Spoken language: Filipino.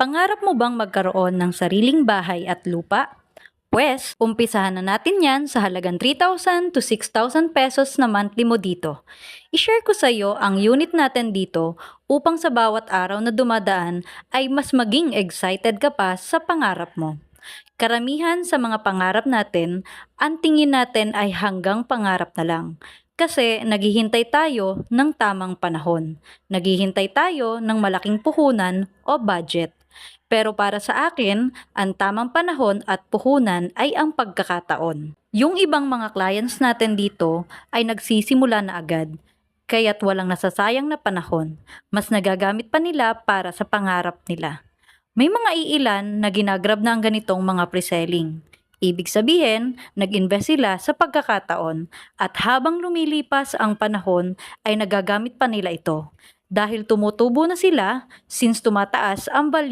Pangarap mo bang magkaroon ng sariling bahay at lupa? Pwes, umpisahan na natin yan sa halagang 3,000 to 6,000 pesos na monthly mo dito. I-share ko sa iyo ang unit natin dito upang sa bawat araw na dumadaan ay mas maging excited ka pa sa pangarap mo. Karamihan sa mga pangarap natin, ang tingin natin ay hanggang pangarap na lang. Kasi naghihintay tayo ng tamang panahon. Naghihintay tayo ng malaking puhunan o budget. Pero para sa akin, ang tamang panahon at puhunan ay ang pagkakataon. Yung ibang mga clients natin dito ay nagsisimula na agad. Kaya't walang nasasayang na panahon. Mas nagagamit pa nila para sa pangarap nila. May mga iilan na ginagrab na ang ganitong mga pre-selling. Ibig sabihin, nag-invest sila sa pagkakataon at habang lumilipas ang panahon ay nagagamit pa nila ito. Dahil tumutubo na sila since tumataas ang value